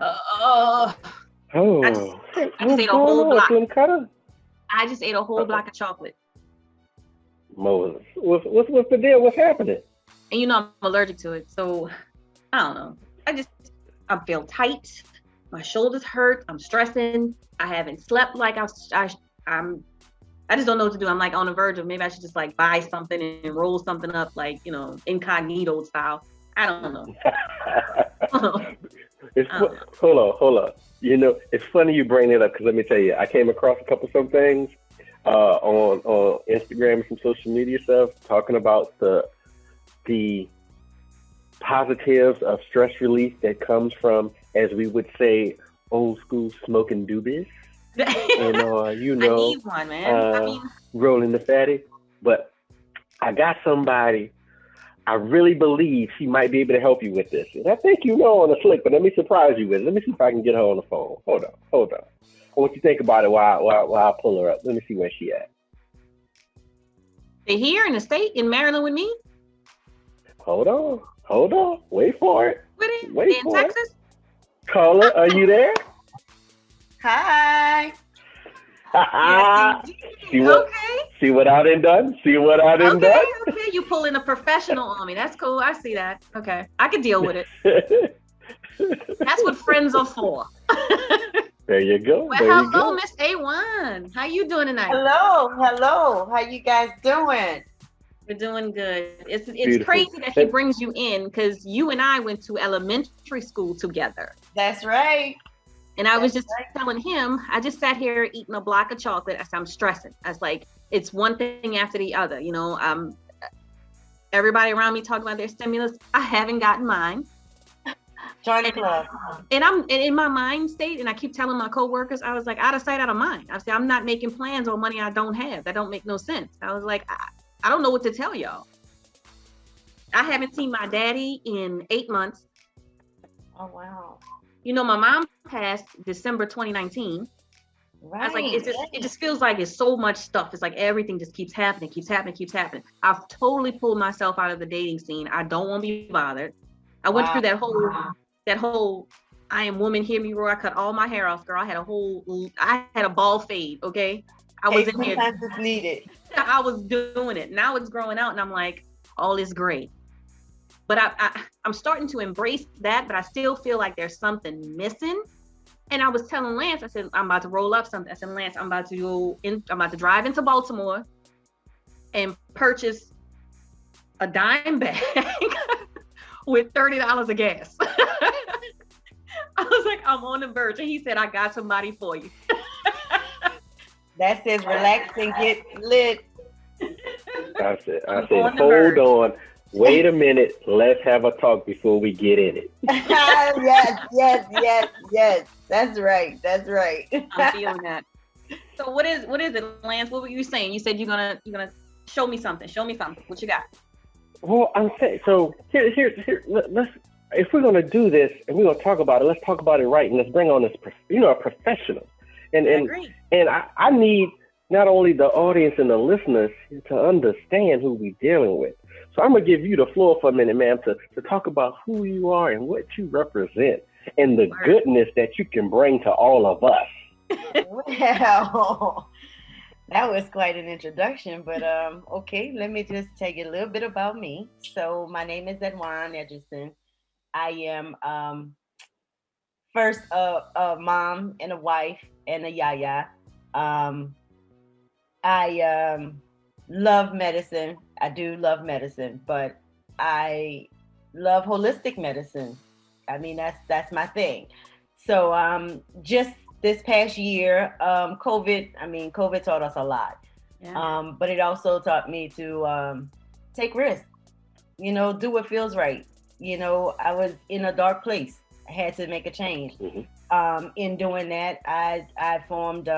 Oh, I just, Oh, I just what's ate a going whole on, block. Slim Cutter? I just ate a whole Uh-oh. block of chocolate. Moses, what's the deal? What's happening? And I'm allergic to it. So I don't know. I feel tight. My shoulders hurt. I'm stressing. I haven't slept like I'm, I just don't know what to do. I'm like on the verge of maybe I should just like buy something and roll something up like, incognito style. I don't know. It's I don't know. hold on. It's funny you bring it up because let me tell you, I came across a couple some things on Instagram and some social media stuff talking about the positives of stress relief that comes from, as we would say, old school smoking doobies, and I need one, man. I uh, mean, rolling the fatty. But I got somebody. I really believe she might be able to help you with this. And I think you know on the slick, but let me surprise you with it. Let me see if I can get her on the phone. Hold on. I want you to think about it while I pull her up. Let me see where she at. they here in the state in Maryland with me. Hold on. Wait for it. With it, they Wait in for it. Texas. Caller, are you there? Hi. Yes, see indeed. what Okay. see what I done done? See what I done Okay. done? Okay. You pulling a professional on me. That's cool. I see that. Okay. I can deal with it. That's what friends are for. There you go. Well, There you hello, go. Miss A1. How you doing tonight? Hello. How you guys doing? We're doing good. It's Beautiful. crazy that he brings you in because you and I went to elementary school together. That's right. And I was That's just right. telling him, I just sat here eating a block of chocolate. I said, I'm stressing. I was like, it's one thing after the other. Everybody around me talking about their stimulus. I haven't gotten mine. Join the And, club. and I'm in my mind state, and I keep telling my coworkers, I was like, out of sight, out of mind. I said, I'm not making plans on money I don't have. That don't make no sense. I was like, I don't know what to tell y'all. I haven't seen my daddy in 8 months. Oh wow. My mom passed December 2019. I was like, Right. it just feels like it's so much stuff. It's like everything just keeps happening. I've totally pulled myself out of the dating scene. I don't want to be bothered. I went through that whole I am woman, hear me roar. I cut all my hair off, girl. I had a ball fade, okay? I was Hey, in here, sometimes it's needed. I was doing it. Now it's growing out and I'm like, all is great. But I'm starting to embrace that, but I still feel like there's something missing. And I was telling Lance, I said, I'm about to roll up something. I said, Lance, I'm about to drive into Baltimore and purchase a dime bag with $30 of gas. I was like, I'm on the verge. And he said, I got somebody for you. That says relax and get lit. I said, on the hold verge. on. Wait a minute. Let's have a talk before we get in it. Yes. That's right. I'm feeling that. So what is it, Lance? What were you saying? You said you're gonna show me something. Show me something. What you got? Well, I'm saying, so here. Let's, if we're gonna do this and we're gonna talk about it, let's talk about it right, and let's bring on this, a professional. And I agree. and I need not only the audience and the listeners to understand who we're dealing with. So I'm gonna give you the floor for a minute, ma'am, to talk about who you are and what you represent and the goodness that you can bring to all of us. Well, that was quite an introduction, but okay, let me just tell you a little bit about me. So my name is Adjuan Edgerson. I am first a mom and a wife and a yaya. I love medicine. I do love medicine, but I love holistic medicine. I mean, that's my thing. So just this past year, COVID taught us a lot. Yeah. But it also taught me to take risks, do what feels right. I was in a dark place. I had to make a change. In doing that, I formed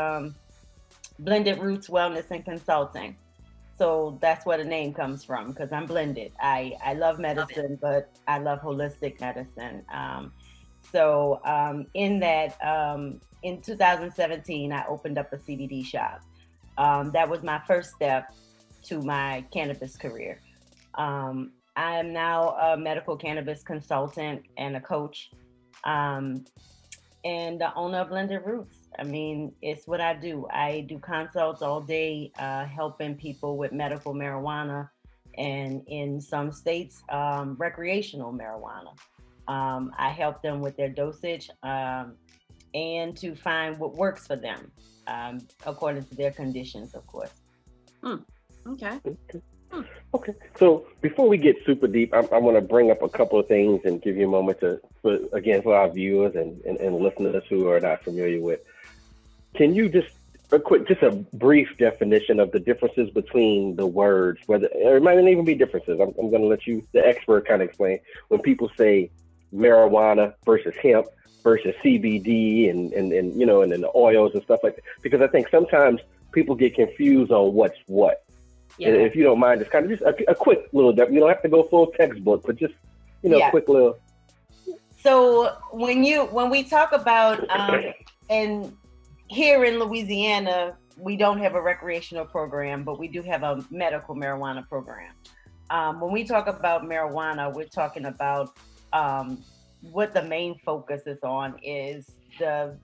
Blended Roots Wellness and Consulting. So that's where the name comes from, because I'm blended. I love medicine, but I love holistic medicine. In that, in 2017, I opened up a CBD shop. That was my first step to my cannabis career. I am now a medical cannabis consultant and a coach. and the owner of Blended Roots. I mean, it's what I do. I do consults all day, helping people with medical marijuana, and in some states, recreational marijuana. I help them with their dosage, and to find what works for them, according to their conditions, of course. Okay. Okay. So before we get super deep, I want to bring up a couple of things and give you a moment to, for our viewers and listeners who are not familiar with, can you just a brief definition of the differences between the words, whether or it might not even be differences. I'm going to let you, the expert, kind of explain when people say marijuana versus hemp versus CBD and then the oils and stuff like that, because I think sometimes people get confused on what's what. Yeah. And if you don't mind, just kind of a quick little, you don't have to go full textbook, but just, quick little. So when we talk about, and here in Louisiana, we don't have a recreational program, but we do have a medical marijuana program. When we talk about marijuana, we're talking about what the main focus is on is the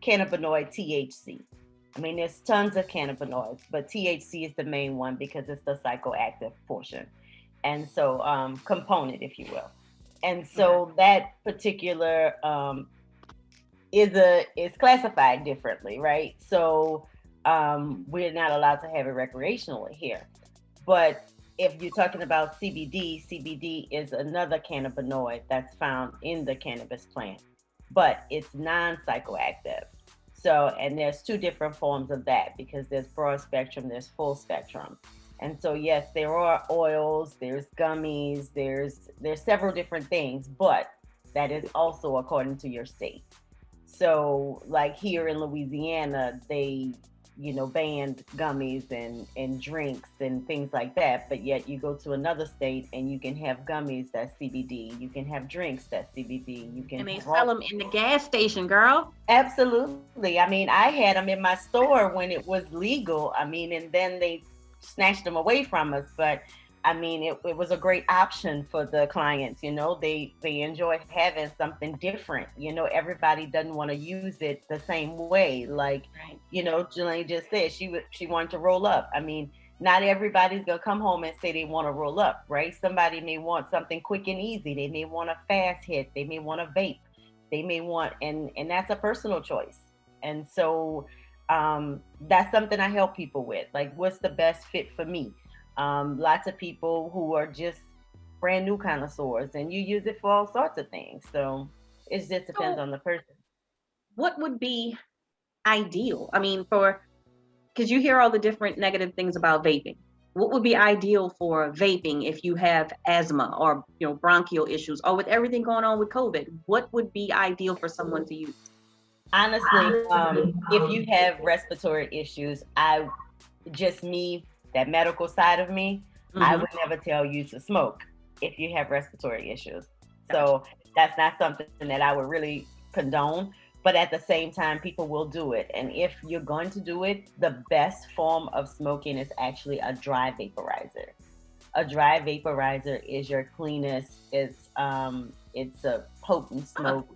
cannabinoid THC. I mean, there's tons of cannabinoids, but THC is the main one because it's the psychoactive portion. And so, component, if you will. And so that particular is classified differently, right? So we're not allowed to have it recreationally here. But if you're talking about CBD is another cannabinoid that's found in the cannabis plant, but it's non-psychoactive. So, and there's two different forms of that because there's broad spectrum, there's full spectrum. And so, yes, there are oils, there's gummies, there's several different things, but that is also according to your state. So like here in Louisiana, they, banned gummies and drinks and things like that. But yet you go to another state and you can have gummies that's CBD. You can have drinks that's CBD. You can. And they sell them in the gas station, girl. Absolutely. I mean, I had them in my store when it was legal. I mean, and then they snatched them away from us. But I mean, it was a great option for the clients. They enjoy having something different. Everybody doesn't want to use it the same way. Like, Jelaine just said she wanted to roll up. I mean, not everybody's gonna come home and say they want to roll up, right? Somebody may want something quick and easy. They may want a fast hit. They may want a vape. They may want, and that's a personal choice. And so that's something I help people with. Like, what's the best fit for me? Lots of people who are just brand new connoisseurs, and you use it for all sorts of things. So it just depends on the person. What would be ideal? I mean, because you hear all the different negative things about vaping. What would be ideal for vaping if you have asthma or bronchial issues, or with everything going on with COVID? What would be ideal for someone to use? Honestly, if you have respiratory issues, that medical side of me, I would never tell you to smoke if you have respiratory issues. Gotcha. So that's not something that I would really condone. But at the same time, people will do it. And if you're going to do it, the best form of smoking is actually a dry vaporizer. A dry vaporizer is your cleanest. It's a potent smoke.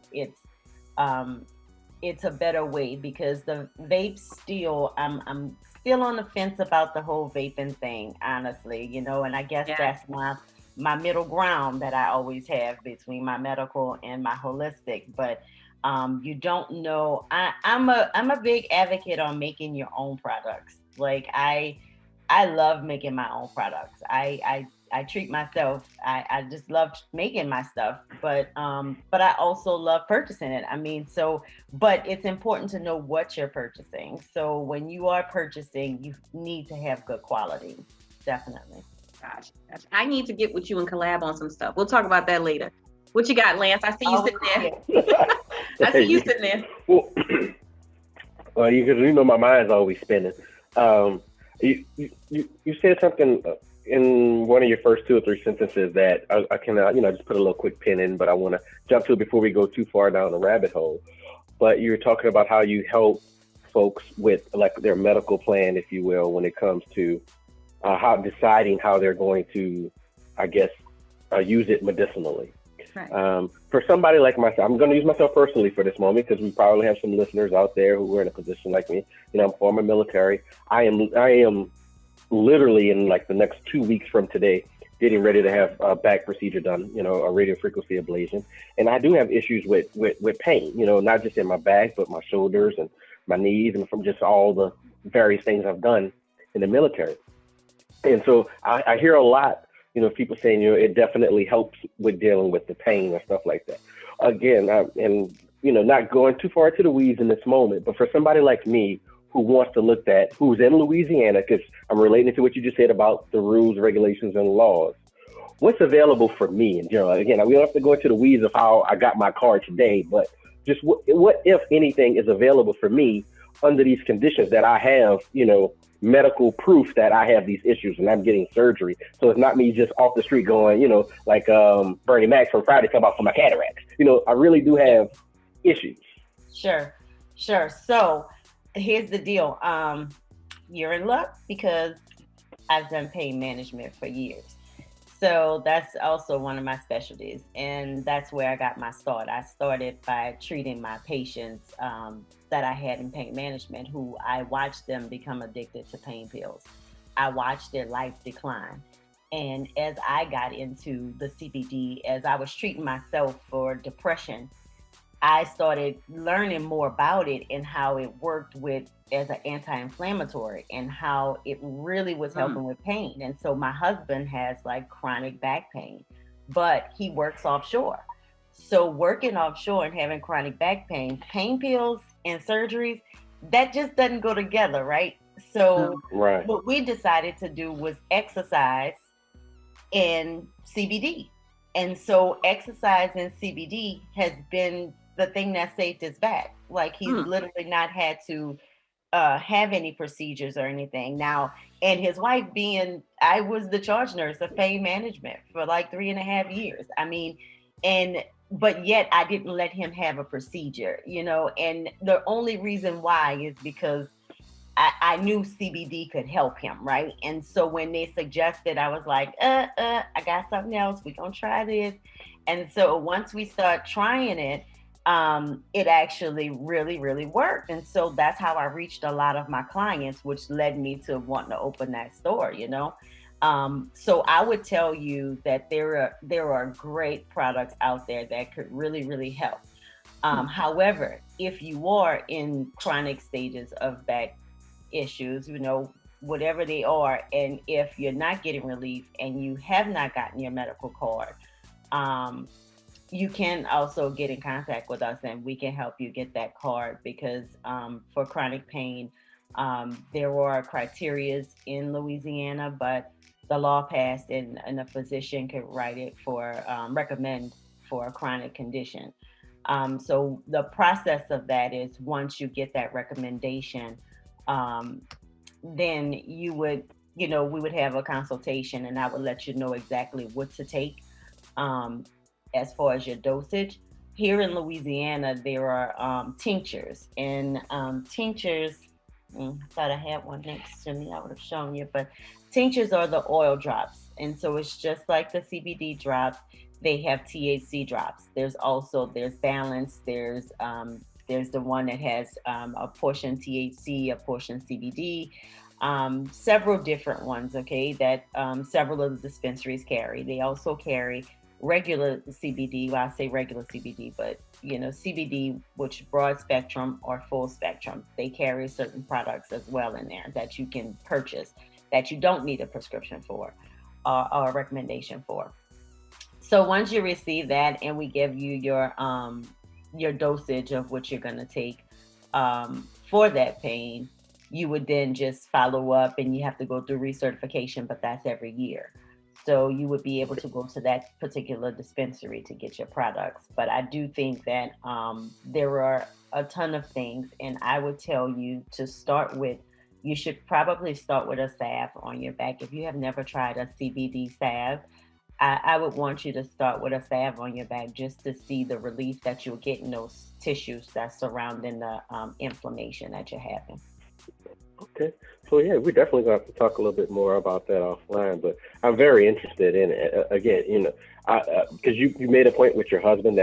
It's a better way because the vapes still, I'm still on the fence about the whole vaping thing, honestly, and I guess that's my middle ground that I always have between my medical and my holistic. But you don't know. I'm a big advocate on making your own products. Like I love making my own products. I treat myself. I just love making my stuff, but I also love purchasing it. I mean, but it's important to know what you're purchasing. So when you are purchasing, you need to have good quality. Definitely. Gosh. I need to get with you and collab on some stuff. We'll talk about that later. What you got, Lance? I see you sitting there. I see you sitting there. Well, my mind's always spinning. You said something in one of your first 2 or 3 sentences that I can, just put a little quick pin in, but I want to jump to it before we go too far down the rabbit hole. But you're talking about how you help folks with like their medical plan, if you will, when it comes to how deciding how they're going to, I guess, use it medicinally. Right. For somebody like myself, I'm going to use myself personally for this moment because we probably have some listeners out there who are in a position like me. You know, I'm former military. I am literally in like the next 2 weeks from today getting ready to have a back procedure done, you know, a radio frequency ablation. And I do have issues with pain, you know, not just in my back, but my shoulders and my knees and from just all the various things I've done in the military. And so I hear a lot, you know, people saying, you know, it definitely helps with dealing with the pain and stuff like that. Again, and, you know, not going too far to the weeds in this moment, but for somebody like me who wants to look at, who's in Louisiana, because I'm relating to what you just said about the rules, regulations, and laws, what's available for me in general? Again, we don't have to go into the weeds of how I got my car today, but just what if anything is available for me under these conditions that I have, you know, medical proof that I have these issues and I'm getting surgery. So it's not me just off the street going, you know, like Bernie Mac from Friday talking about for my cataracts. You know, I really do have issues. Sure. So here's the deal. You're in luck because I've done pain management for years. So that's also one of my specialties. And that's where I got my start. I started by treating my patients that I had in pain management who I watched them become addicted to pain pills. I watched their life decline. And as I got into the CBD, as I was treating myself for depression, I started learning more about it and how it worked with as an anti-inflammatory and how it really was helping with pain. And so my husband has like chronic back pain, but he works offshore. So working offshore and having chronic back pain pills and surgeries, that just doesn't go together, right? So what we decided to do was exercise and CBD. And so exercise and CBD has been the thing that saved his back. Like he's literally not had to have any procedures or anything now. And his wife I was the charge nurse of pain management for like 3.5 years. I mean, but yet I didn't let him have a procedure, you know, and the only reason why is because I knew CBD could help him, right? And so when they suggested, I was like, I got something else. We're gonna try this. And so once we start trying it, it actually really, really worked. And so that's how I reached a lot of my clients, which led me to wanting to open that store, you know? So I would tell you that there are great products out there that could really, really help. However, if you are in chronic stages of back issues, you know, whatever they are, and if you're not getting relief and you have not gotten your medical card, you can also get in contact with us and we can help you get that card because for chronic pain, there are criterias in Louisiana, but the law passed and a physician could write it for, recommend for a chronic condition. So the process of that is once you get that recommendation, then you would, you know, we would have a consultation and I would let you know exactly what to take as far as your dosage. Here in Louisiana, there are tinctures and tinctures. I thought I had one next to me. I would have shown you, but tinctures are the oil drops. And so it's just like the CBD drops. They have THC drops. There's balance. There's the one that has a portion THC, a portion CBD, several different ones, okay, that several of the dispensaries carry. They also carry regular CBD. Well, I say regular CBD, but you know, CBD, which broad spectrum or full spectrum, they carry certain products as well in there that you can purchase that you don't need a prescription for or a recommendation for. So once you receive that and we give you your dosage of what you're going to take for that pain, you would then just follow up and you have to go through recertification, but that's every year. So you would be able to go to that particular dispensary to get your products. But I do think that there are a ton of things, and I would tell you to start with, you should probably start with a salve on your back. If you have never tried a CBD salve, I would want you to start with a salve on your back just to see the relief that you'll get in those tissues that's surrounding the inflammation that you're having. Okay. So yeah, we definitely gonna have to talk a little bit more about that offline. But I'm very interested in it. Again, because you made a point with your husband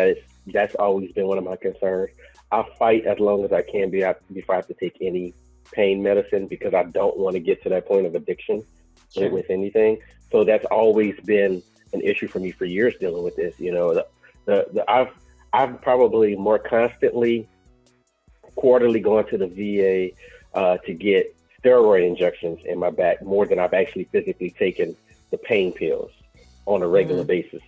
that's always been one of my concerns. I fight as long as I can before I have to take any pain medicine because I don't want to get to that point of addiction Sure. with anything. So that's always been an issue for me for years dealing with this. I've probably more constantly quarterly going to the VA to get steroid injections in my back more than I've actually physically taken the pain pills on a regular basis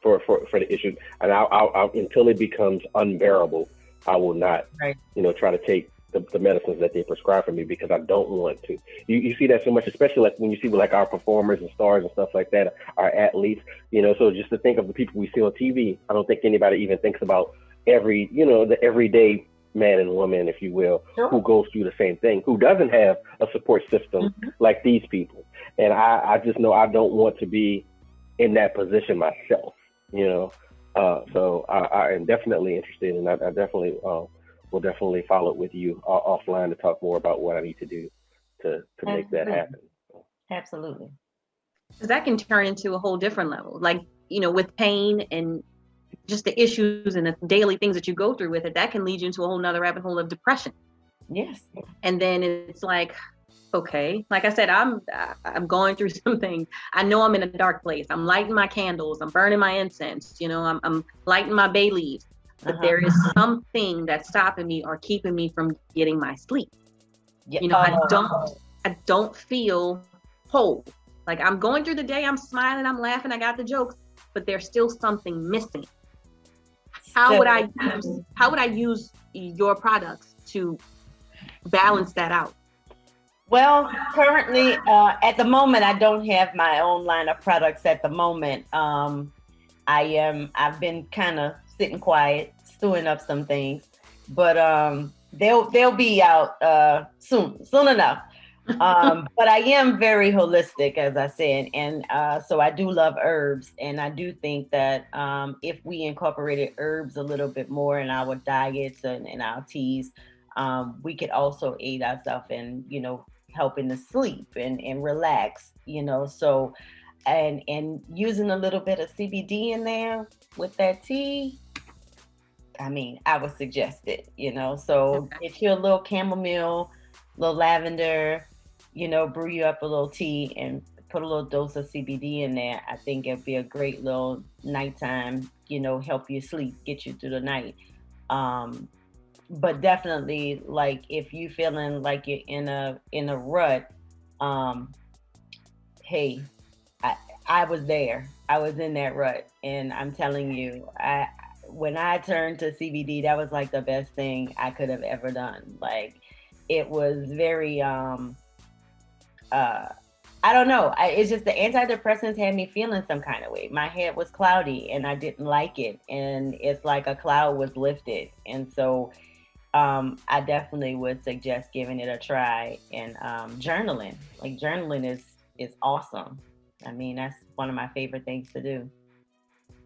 for the issue. And I'll until it becomes unbearable, I will not, Right. try to take the medicines that they prescribe for me because I don't want to. You see that so much, especially like when you see like our performers and stars and stuff like that, our athletes, so just to think of the people we see on TV, I don't think anybody even thinks about the everyday man and woman, if you will, Sure. who goes through the same thing, who doesn't have a support system like these people. And I just know I don't want to be in that position myself, so I am definitely interested, and I definitely will definitely follow up with you offline to talk more about what I need to do to make that happen. Absolutely. Because that can turn into a whole different level. Like, with pain and just the issues and the daily things that you go through with it, that can lead you into a whole nother rabbit hole of depression. Yes. And then it's like, okay, like I said, I'm going through something. I know I'm in a dark place. I'm lighting my candles. I'm burning my incense. I'm lighting my bay leaves. But there is something that's stopping me or keeping me from getting my sleep. Yeah. I don't feel whole. Like I'm going through the day, I'm smiling, I'm laughing, I got the jokes, but there's still something missing. How would I use your products to balance that out? Well, currently, at the moment, I don't have my own line of products at the moment. I've been kind of sitting quiet, stewing up some things, but they'll be out soon enough. But I am very holistic, as I said, and so I do love herbs, and I do think that if we incorporated herbs a little bit more in our diets and our teas, we could also aid ourselves in, helping to sleep and relax, So, and using a little bit of CBD in there with that tea. I mean, I would suggest it, So get you a little chamomile, little lavender, brew you up a little tea and put a little dose of CBD in there. I think it'd be a great little nighttime, help you sleep, get you through the night. But definitely, like if you feeling like you're in a rut, hey, I was there. I was in that rut, and I'm telling you, when I turned to CBD, that was like the best thing I could have ever done. Like it was very I don't know. It's just the antidepressants had me feeling some kind of way. My head was cloudy and I didn't like it. And it's like a cloud was lifted. And so I definitely would suggest giving it a try and journaling. Like journaling is awesome. I mean, that's one of my favorite things to do.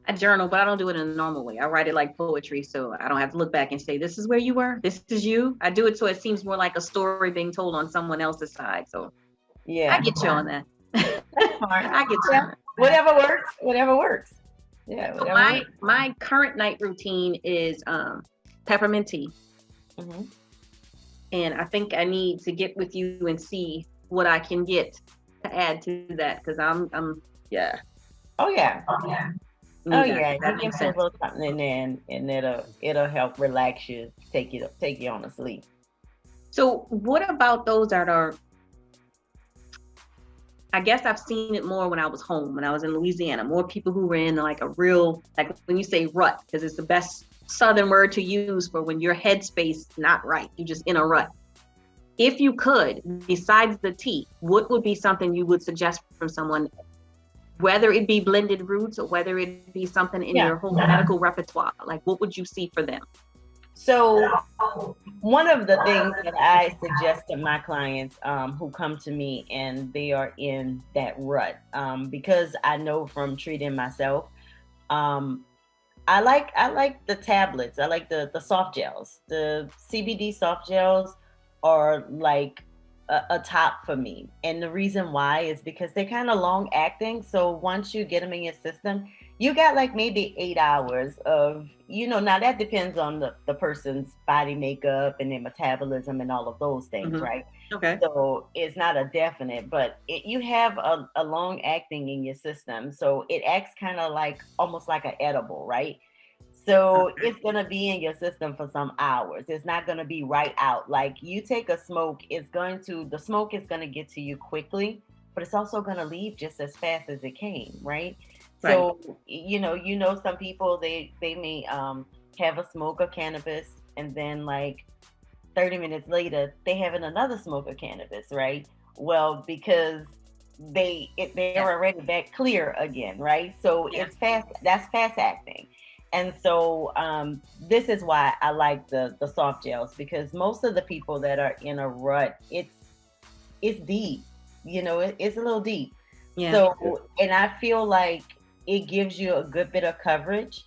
I journal, but I don't do it in a normal way. I write it like poetry, so I don't have to look back and say, this is where you were, this is you. I do it so it seems more like a story being told on someone else's side. So yeah, I get you on that. I get you. Yeah. Whatever works. Yeah. So my current night routine is peppermint tea. Mm-hmm. And I think I need to get with you and see what I can get to add to that, because I'm yeah. Oh yeah. That You can makes put a sense. little something in there, and it'll help relax you, take you on to sleep. So what about those that are, I guess I've seen it more when I was home, when I was in Louisiana, more people who were in like a real, like when you say rut, because it's the best Southern word to use for when your headspace not right, you're just in a rut. If you could, besides the tea, what would be something you would suggest from someone, whether it be blended roots or whether it be something in your whole medical repertoire? Like what would you see for them? So one of the things that I suggest to my clients who come to me and they are in that rut, because I know from treating myself, I like the tablets. I like the soft gels. The CBD soft gels are like a top for me. And the reason why is because they're kind of long acting. So once you get them in your system, you got like maybe 8 hours of, now that depends on the person's body makeup and their metabolism and all of those things, right? Okay. So it's not a definite, but you have a long acting in your system. So it acts kind of like almost like an edible, right? So it's going to be in your system for some hours. It's not going to be right out. Like you take a smoke, the smoke is going to get to you quickly, but it's also going to leave just as fast as it came, right? So, some people, they may have a smoke of cannabis and then like 30 minutes later, they having another smoke of cannabis, right? Well, because they're already back clear again, right? So it's fast, that's fast acting. And so this is why I like the soft gels, because most of the people that are in a rut, it's deep, it's a little deep. Yeah. So, and I feel like it gives you a good bit of coverage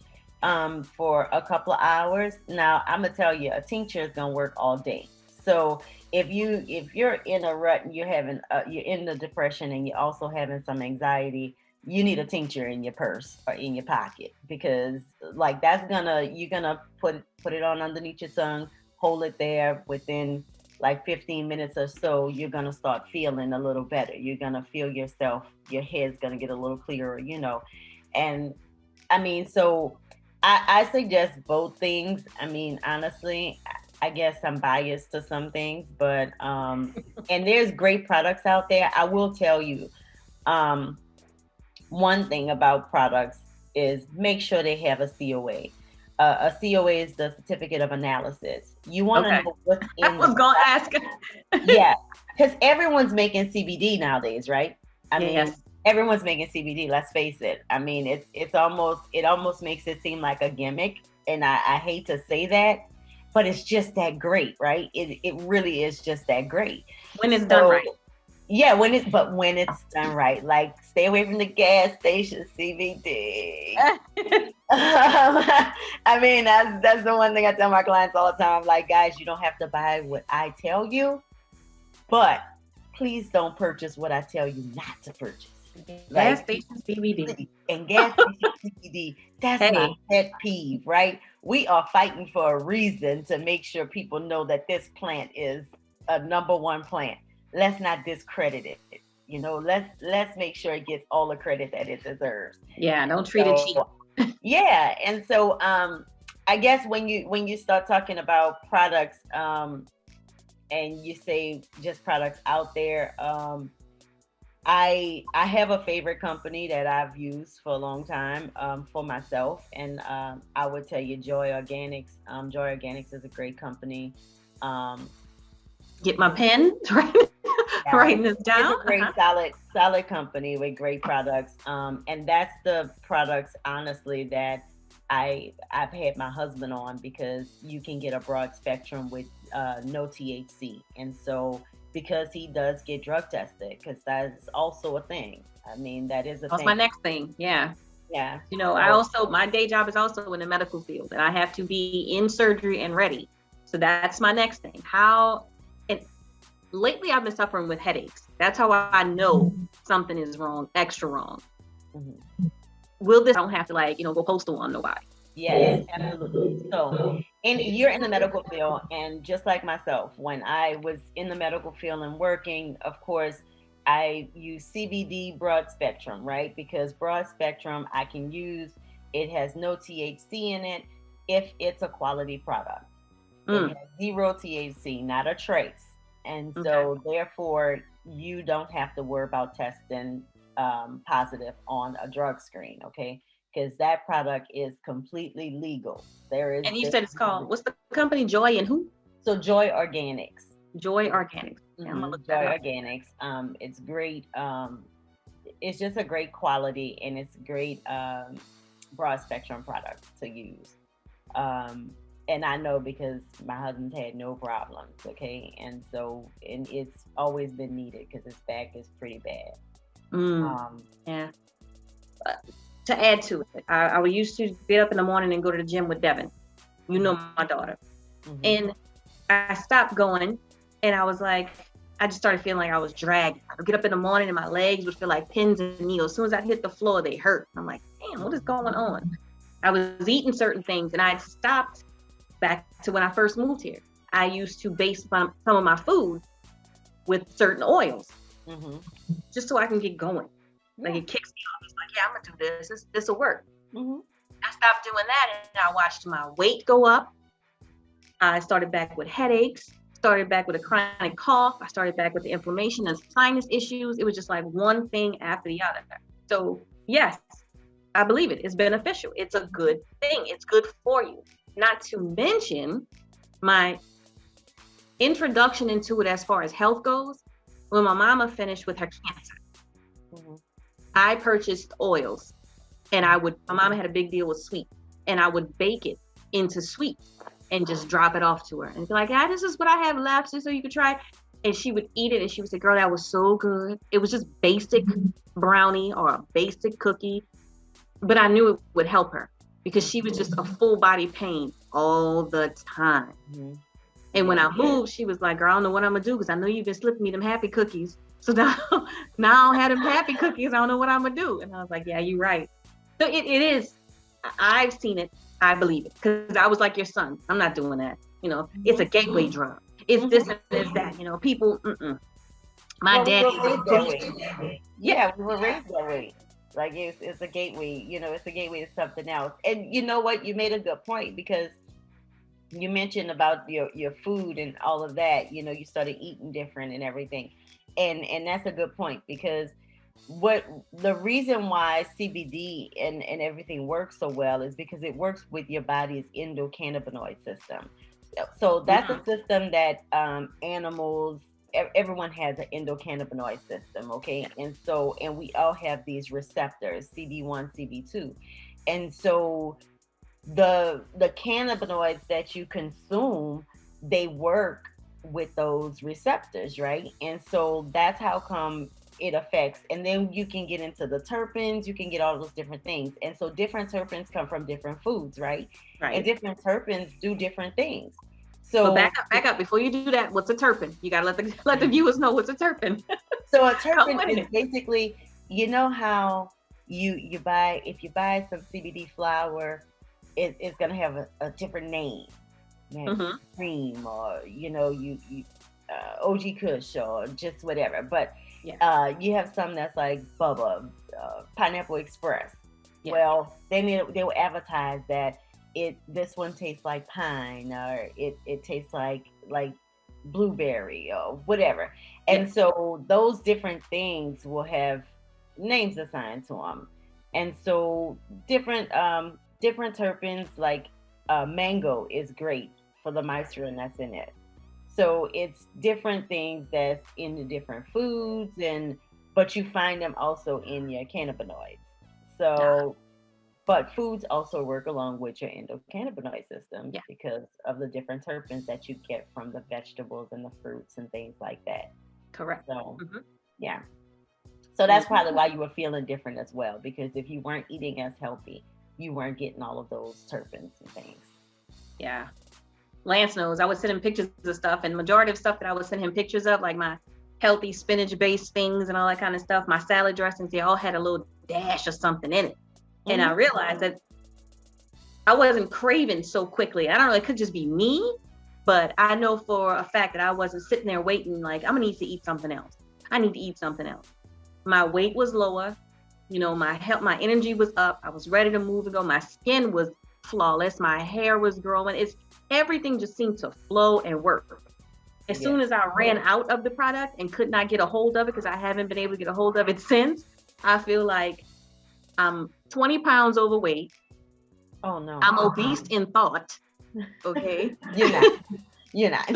for a couple of hours. Now, I'm gonna tell you, a tincture is gonna work all day. So if you're in a rut and you're in the depression and you're also having some anxiety, you need a tincture in your purse or in your pocket, because like you're gonna put it on underneath your tongue, hold it there. Within like 15 minutes or so, you're gonna start feeling a little better. You're gonna feel yourself, your head's gonna get a little clearer, And I mean, so I suggest both things. I mean, honestly, I guess I'm biased to some things, but and there's great products out there. I will tell you, one thing about products is make sure they have a COA. A COA is the certificate of analysis. You want to know what's in. I was gonna ask. Yeah, because everyone's making CBD nowadays, right? I mean, everyone's making CBD. Let's face it. I mean, it almost makes it seem like a gimmick, and I hate to say that, but it's just that great, right? It really is just that great when it's done right. Yeah, when it's done right, like stay away from the gas station CBD. I mean, that's the one thing I tell my clients all the time. I'm like, guys, you don't have to buy what I tell you, but please don't purchase what I tell you not to purchase. Gas station CBD and gas station CBD. That's my pet peeve, right? We are fighting for a reason to make sure people know that this plant is a number one plant. Let's not discredit it. Let's make sure it gets all the credit that it deserves. Yeah, don't treat it cheap. Yeah, and so I guess when you start talking about products, and you say just products out there, I have a favorite company that I've used for a long time for myself, and I would tell you Joy Organics. Joy Organics is a great company. Get my pen, writing this down. It's a great, solid company with great products. And that's the products, honestly, that I've had my husband on, because you can get a broad spectrum with no THC. And so, because he does get drug tested, because that's also a thing. I mean, that is a thing. That's my next thing. Yeah. Yeah. My day job is also in the medical field, and I have to be in surgery and ready. So that's my next thing. Lately, I've been suffering with headaches. That's how I know something is wrong, extra wrong. Mm-hmm. I don't have to go postal on nobody. Yes, absolutely. So, and you're in the medical field, and just like myself, when I was in the medical field and working, of course, I use CBD broad spectrum, right? Because broad spectrum I can use, it has no THC in it if it's a quality product. It has 0 THC, not a trace. And so therefore you don't have to worry about testing positive on a drug screen, okay? Because that product is completely legal. And you said it's called, what's the company, Joy and who? So Joy Organics. Joy Organics. Joy Organics. It's great. It's just a great quality, and it's a great broad spectrum product to use. And I know because my husband's had no problems, okay? And so, and it's always been needed because his back is pretty bad. Yeah. To add to it, I used to get up in the morning and go to the gym with Devin. My daughter. Mm-hmm. And I stopped going, and I was like, I just started feeling like I was dragged. I would get up in the morning and my legs would feel like pins and needles. As soon as I hit the floor, they hurt. I'm like, damn, what is going on? I was eating certain things, and I'd stopped back to when I first moved here. I used to base some of my food with certain oils, just so I can get going. Like it kicks me off. It's like, yeah, I'm gonna do this. This will work. I stopped doing that, and I watched my weight go up. I started back with headaches. Started back with a chronic cough. I started back with the inflammation and sinus issues. It was just like one thing after the other. So yes, I believe it. It's beneficial. It's a good thing. It's good for you. Not to mention my introduction into it as far as health goes. When my mama finished with her cancer, I purchased oils, and my mama had a big deal with sweet, and I would bake it into sweets and just drop it off to her and be like, this is what I have left, so you could try it. And she would eat it, and she would say, girl, that was so good. It was just basic brownie or a basic cookie, but I knew it would help her because she was just a full body pain all the time. And when I moved, she was like, girl, I don't know what I'm gonna do because I know you've been slipping me them happy cookies. So now I don't have them happy cookies. I don't know what I'm gonna do. And I was like, yeah, you're right. So it is, I've seen it. I believe it because I was like your son. I'm not doing that. It's a gateway drug. It's this and it's that. People. My dad. Yeah, we were raised that way. Like it's a gateway. It's a gateway to something else. And you know what? You made a good point because you mentioned about your food and all of that. You started eating different and everything, and that's a good point because what the reason why CBD and everything works so well is because it works with your body's endocannabinoid system. So that's a system that animals, everyone has an endocannabinoid system, okay? And we all have these receptors, CB1, CB2. And so the cannabinoids that you consume, they work with those receptors, right? And so that's how come it affects, and then you can get into the terpenes, you can get all those different things. And so different terpenes come from different foods, right? And different terpenes do different things. So back up before you do that. What's a terpene? You gotta let the viewers know what's a terpene. So a terpene is basically, how you buy, if you buy some CBD flower, it's gonna have a different name, cream, or OG Kush or just whatever, but you have some that's like Bubba, Pineapple Express. Well, then they will advertise that this one tastes like pine, or it tastes like blueberry or whatever. And so those different things will have names assigned to them. And so different terpenes, like mango is great for the mycelium that's in it. So it's different things that's in the different foods, but you find them also in your cannabinoids. So, but foods also work along with your endocannabinoid system because of the different terpenes that you get from the vegetables and the fruits and things like that. Correct. So, So that's probably why you were feeling different as well, because if you weren't eating as healthy, you weren't getting all of those terpenes and things. Yeah. Lance knows I would send him pictures of stuff, and majority of stuff that I would send him pictures of, like my healthy spinach-based things and all that kind of stuff, my salad dressings, they all had a little dash of something in it. And I realized that I wasn't craving so quickly. I don't know, it could just be me, but I know for a fact that I wasn't sitting there waiting like, I'm gonna need to eat something else. I need to eat something else. My weight was lower, my energy was up. I was ready to move and go. My skin was flawless. My hair was growing. Everything just seemed to flow and work. As soon as I ran out of the product and could not get a hold of it, because I haven't been able to get a hold of it since, I feel like I'm 20 pounds overweight. Oh no. I'm obese in thought. Okay. You're not.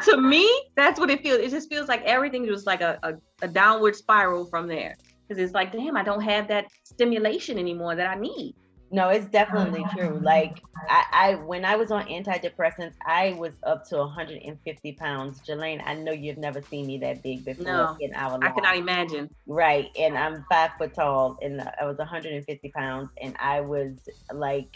To me, that's what it feels. It just feels like everything was like a downward spiral from there. Because it's like, damn, I don't have that stimulation anymore that I need. No, it's definitely true. Like I when I was on antidepressants, I was up to 150 pounds. Jelaine, I know you've never seen me that big before in our life. I cannot imagine. Right. And I'm 5 foot tall, and I was 150 pounds, and I was like,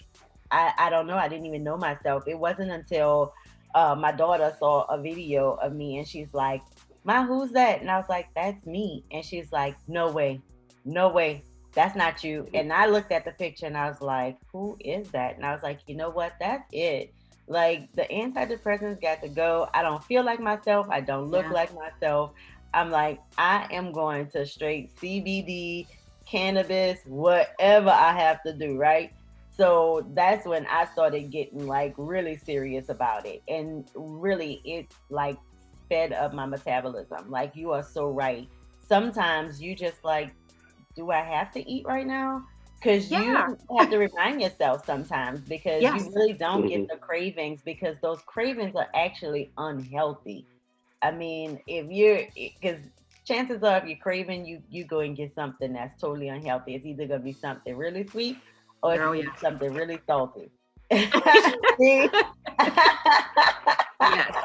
I don't know, I didn't even know myself. It wasn't until my daughter saw a video of me, and she's like, Ma, who's that? And I was like, that's me. And she's like, no way, no way, that's not you. And I looked at the picture and I was like, who is that? And I was like, you know what? That's it. Like, the antidepressants got to go. I don't feel like myself. I don't look like myself. I'm like, I am going to straight CBD, cannabis, whatever I have to do, right? So that's when I started getting like really serious about it. And really, it like sped up my metabolism. Like, you are so right. Sometimes you just like, do I have to eat right now? Because you have to remind yourself sometimes, because you really don't get the cravings, because those cravings are actually unhealthy. I mean, if you're, because chances are if you're craving, you go and get something that's totally unhealthy. It's either going to be something really sweet or it's going to be something really salty. See? Yes.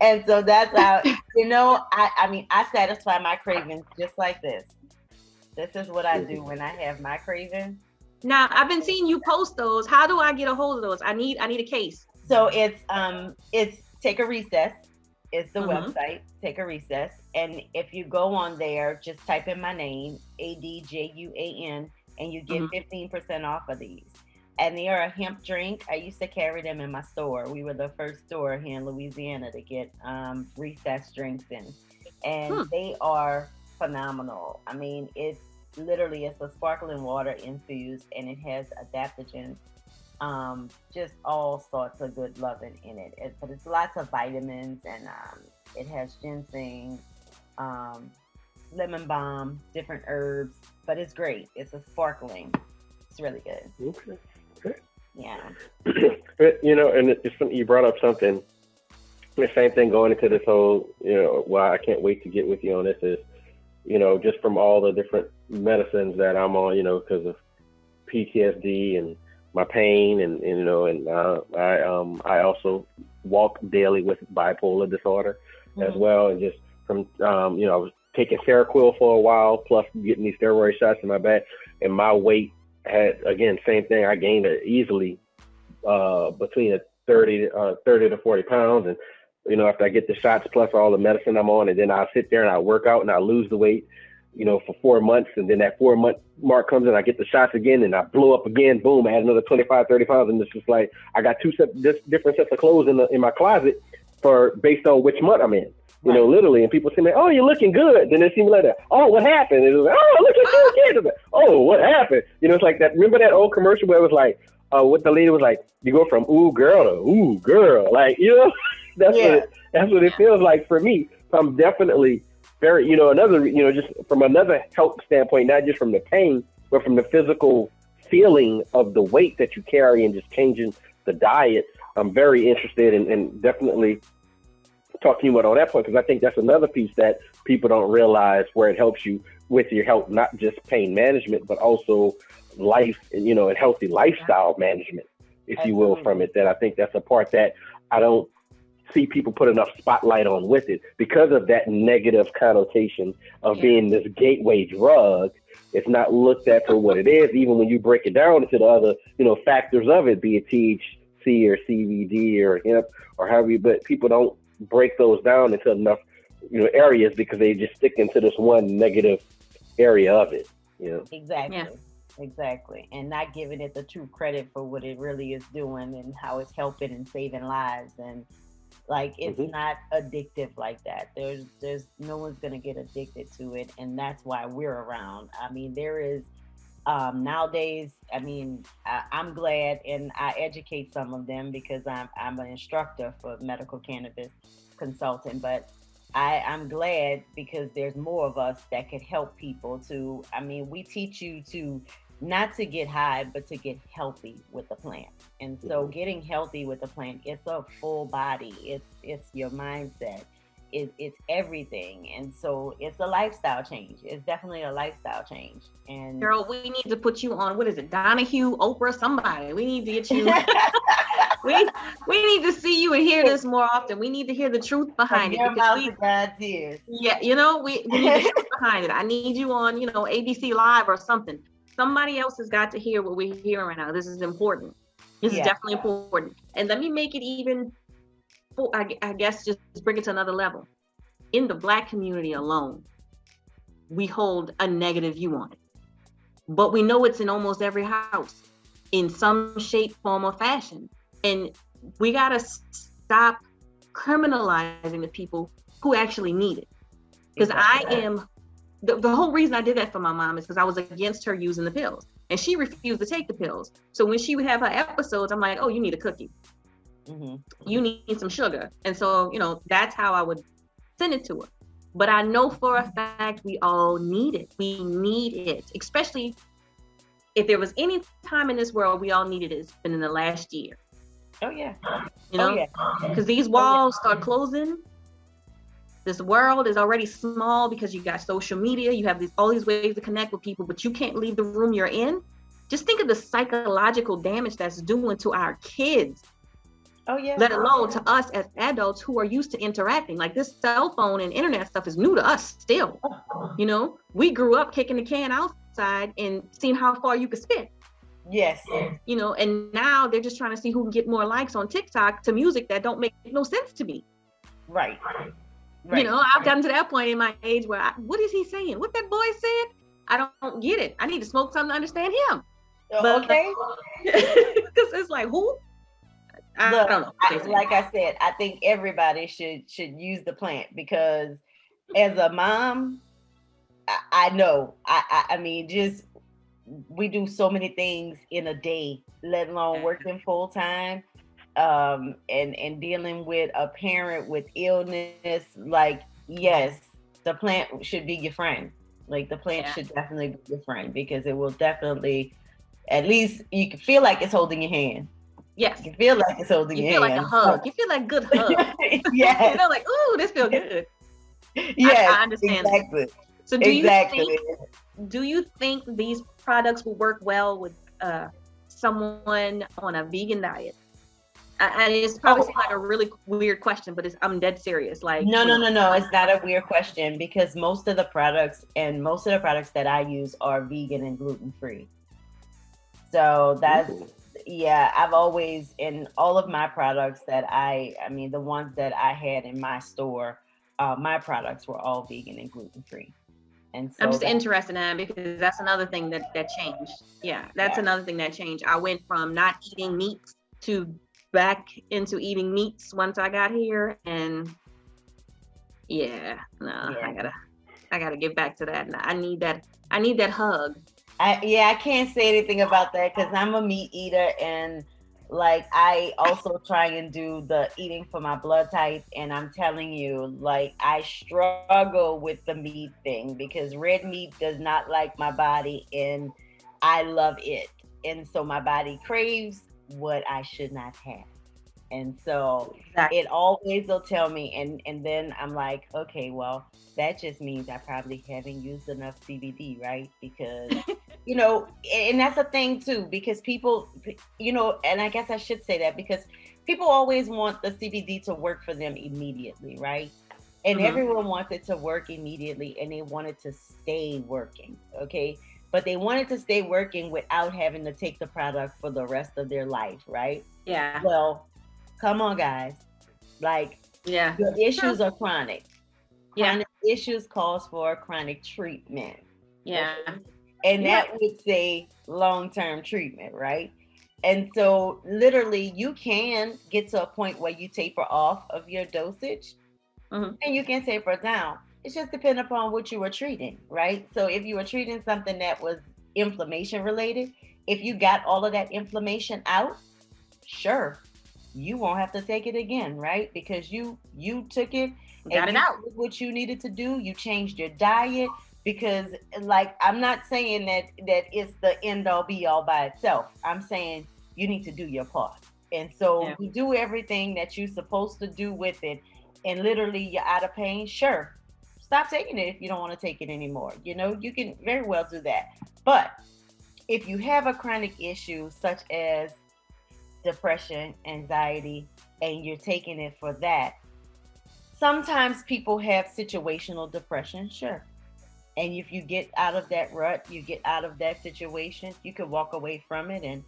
And so that's how, I mean, I satisfy my cravings just like this. This is what I do when I have my cravings. Now, I've been seeing you post those. How do I get a hold of those? I need a case. So it's Take a Recess is the website, Take a Recess. And if you go on there, just type in my name, Adjuan, and you get 15% off of these. And they are a hemp drink. I used to carry them in my store. We were the first store here in Louisiana to get recess drinks in. And they are phenomenal. I mean, it's a sparkling water infused, and it has adaptogens, just all sorts of good loving in it. But it's lots of vitamins, and it has ginseng, lemon balm, different herbs. But it's great. It's a sparkling. It's really good. Okay. Yeah. And it's funny, you brought up something. The same thing going into this whole, why I can't wait to get with you on this is, just from all the different medicines that I'm on, because of PTSD and my pain, and I also walk daily with bipolar disorder as well, and just from I was taking Seroquel for a while, plus getting these steroid shots in my back, and my weight had, again, same thing. I gained it easily between 30 to 40 pounds, and after I get the shots plus all the medicine I'm on, and then I'll sit there and I'll work out and I'll lose the weight, for 4 months. And then that 4-month mark comes and I get the shots again and I blow up again, boom, I add another 25, 30 pounds. And it's just like, I got different sets of clothes in my closet based on which month I'm in, literally. And people say, oh, you're looking good. Then it seems like that, oh, what happened? And it was like, oh, look at you again. Oh, what happened? It's like that. Remember that old commercial where it was like, what the lady was like, you go from ooh girl to ooh girl. Like, that's what it feels like for me. So I'm definitely very, just from another health standpoint, not just from the pain, but from the physical feeling of the weight that you carry and just changing the diet. I'm very interested in definitely talking to you about on that point, because I think that's another piece that people don't realize, where it helps you with your health, not just pain management, but also life, and healthy lifestyle management, if you will, from it. That I think that's a part that I don't see people put enough spotlight on with it, because of that negative connotation of being this gateway drug. It's not looked at for what it is, even when you break it down into the other, factors of it, be it THC or CBD or hemp or however you, but people don't break those down into enough, areas, because they just stick into this one negative area of it, Exactly. Yeah. Exactly. And not giving it the true credit for what it really is doing and how it's helping and saving lives. And like, it's not addictive like that. There's no one's going to get addicted to it. And that's why we're around. I mean, there is nowadays, I mean, I'm glad, and I educate some of them because I'm an instructor for Medical Cannabis Consultant, but I'm glad because there's more of us that could help people to, I mean, we teach you to not to get high, but to get healthy with the plant. And so getting healthy with the plant, it's a full body. It's your mindset. It's everything. And so it's a lifestyle change. It's definitely a lifestyle change. And girl, we need to put you on, what is it, Donahue, Oprah, somebody. We need to get you. we need to see you and hear this more often. We need to hear the truth behind it. God's ears. Yeah, we need the truth behind it. I need you on, ABC Live or something. Somebody else has got to hear what we're hearing right now. This is important. This is definitely important. And let me make it even, I guess, just bring it to another level. in the Black community alone, we hold a negative view on it. But we know it's in almost every house in some shape, form, or fashion. And we got to stop criminalizing the people who actually need it. Because the whole reason I did that for my mom is because I was against her using the pills. And she refused to take the pills. So when she would have her episodes, I'm like, oh, you need a cookie. You need some sugar. And so, that's how I would send it to her. But I know for a fact we all need it. We need it, especially if there was any time in this world we all needed it, it's been in the last year. Oh, yeah. Because these walls start closing. This world is already small because you got social media. You have all these ways to connect with people, but you can't leave the room you're in. Just think of the psychological damage that's doing to our kids. Oh, yeah. Let alone to us as adults who are used to interacting. Like this cell phone and internet stuff is new to us still. We grew up kicking the can outside and seeing how far you could spit. Yes. And now they're just trying to see who can get more likes on TikTok to music that don't make no sense to me. Right. I've gotten to that point in my age where what is he saying? What that boy said? I don't get it. I need to smoke something to understand him. Okay. Because it's like, who? I don't know. Like I said, I think everybody should use the plant because as a mom, I know. I mean, just we do so many things in a day, let alone working full time, and dealing with a parent with illness. Like, yes, the plant should be your friend. Like the plant should definitely be your friend because it will definitely, at least you can feel like it's holding your hand. Yes. You feel like it's holding your hand. You feel like a hug. You feel like a good hug. Yes. Like, ooh, this feels good. Yes, I understand. Exactly. That. So do you think these products will work well with someone on a vegan diet? And it's probably like a really weird question, but I'm dead serious. Like no. It's not a weird question because most of the products that I use are vegan and gluten free. So that's I've always, in all of my products that I mean, the ones that I had in my store, my products were all vegan and gluten free. And so I'm just interested in that because that's another thing that changed. Yeah, that's another thing that changed. I went from not eating meats to back into eating meats once I got here, and I gotta get back to that. I need that hug. I can't say anything about that because I'm a meat eater, and like I also try and do the eating for my blood type, and I'm telling you, like I struggle with the meat thing because red meat does not like my body, and I love it, and so my body craves what I should not have. And so it always will tell me, and then I'm like, okay, well, that just means I probably haven't used enough CBD, right? Because, and that's a thing too, because people, and I guess I should say that because people always want the CBD to work for them immediately, right? And everyone wants it to work immediately and they want it to stay working, okay? But they want it to stay working without having to take the product for the rest of their life, right? Yeah. Well, come on, guys. Like, your issues are chronic. Chronic issues calls for chronic treatment. Yeah. Okay? And that would say long-term treatment, right? And so literally you can get to a point where you taper off of your dosage and you can taper down. It's just depending upon what you were treating, right? So if you were treating something that was inflammation related, if you got all of that inflammation out, sure, you won't have to take it again, right? Because you took it and got it out. Did what you needed to do. You changed your diet because, like, I'm not saying that it's the end all be all by itself. I'm saying you need to do your part. And so you do everything that you're supposed to do with it, and literally you're out of pain. Sure, stop taking it if you don't want to take it anymore. You can very well do that. But if you have a chronic issue such as depression, anxiety, and you're taking it for that, sometimes people have situational depression, sure. And if you get out of that rut, you get out of that situation, you can walk away from it and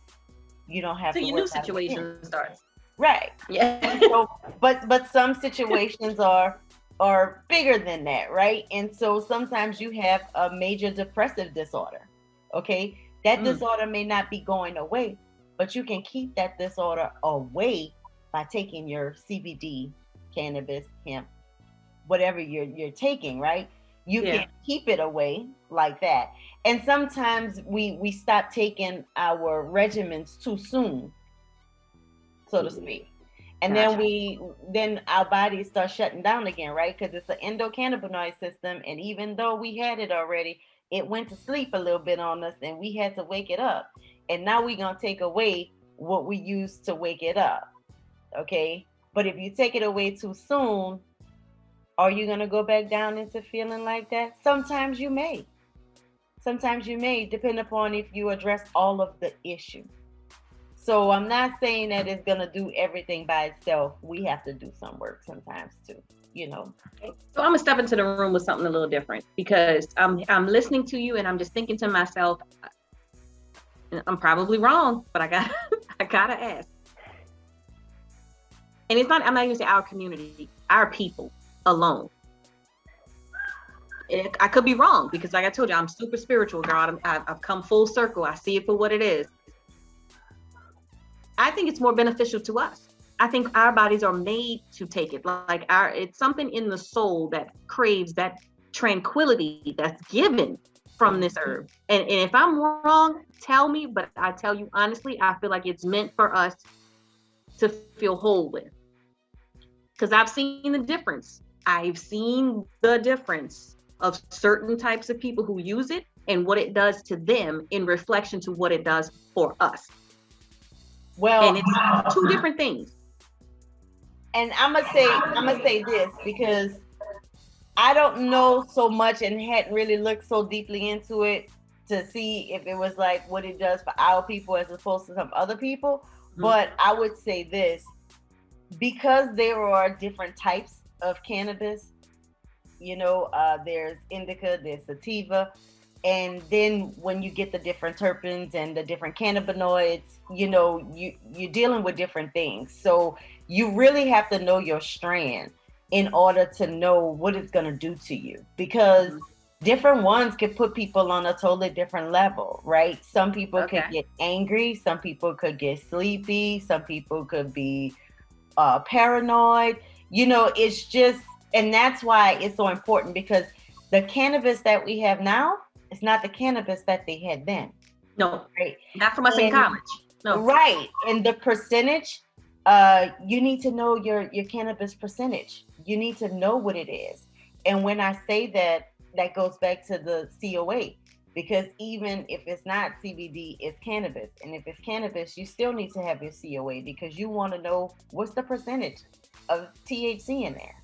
you don't have to your new situation starts. Right. Yeah. So, but some situations are are bigger than that, right? And so sometimes you have a major depressive disorder. Okay, that disorder may not be going away, but you can keep that disorder away by taking your CBD, cannabis, hemp, whatever you're taking, right? You can keep it away like that. And sometimes we stop taking our regimens too soon, so to speak. And then our bodies start shutting down again, right? Because it's an endocannabinoid system, and even though we had it already, it went to sleep a little bit on us, and we had to wake it up. And now we're gonna take away what we used to wake it up, okay? But if you take it away too soon, are you gonna go back down into feeling like that? Sometimes you may. Sometimes you may, depend upon if you address all of the issue. So I'm not saying that it's gonna do everything by itself. We have to do some work sometimes too, you know. So I'm gonna step into the room with something a little different, because I'm listening to you and I'm just thinking to myself, I'm probably wrong, but I gotta ask. And it's not, I'm not even saying our community, our people alone. I could be wrong, because like I told you, I'm super spiritual, girl. I've come full circle. I see it for what it is. I think it's more beneficial to us. I think our bodies are made to take it. Like it's something in the soul that craves that tranquility that's given from this herb. And if I'm wrong, tell me, but I tell you honestly, I feel like it's meant for us to feel whole with. Because I've seen the difference. I've seen the difference of certain types of people who use it and what it does to them in reflection to what it does for us. Well, and it's two different things. And I'm gonna say this, because I don't know so much and hadn't really looked so deeply into it to see if it was like what it does for our people as opposed to some other people. But I would say this, because there are different types of cannabis, you know, there's indica, there's sativa, and then when you get the different terpenes and the different cannabinoids, you know, you're dealing with different things. So you really have to know your strand in order to know what it's going to do to you, because different ones could put people on a totally different level, right? Some people could get angry, some people could get sleepy, some people could be paranoid. You know, it's just, and that's why it's so important, because the cannabis that we have now is not the cannabis that they had then. No, right? Not from us in college. No, right? And the percentage, you need to know your cannabis percentage. You need to know what it is. And when I say that, that goes back to the COA, because even if it's not CBD, it's cannabis. And if it's cannabis, you still need to have your COA, because you want to know what's the percentage of THC in there,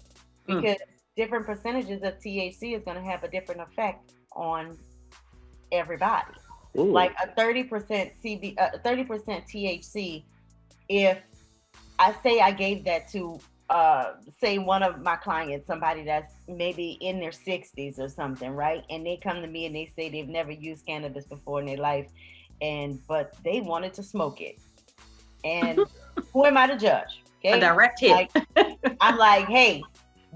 because different percentages of THC is going to have a different effect on everybody. Ooh. Like a 30% THC, if I say I gave that to say one of my clients, somebody that's maybe in their 60s or something, right? And they come to me and they say they've never used cannabis before in their life, but they wanted to smoke it. And who am I to judge? Okay? A direct hit. Like, I'm like, hey,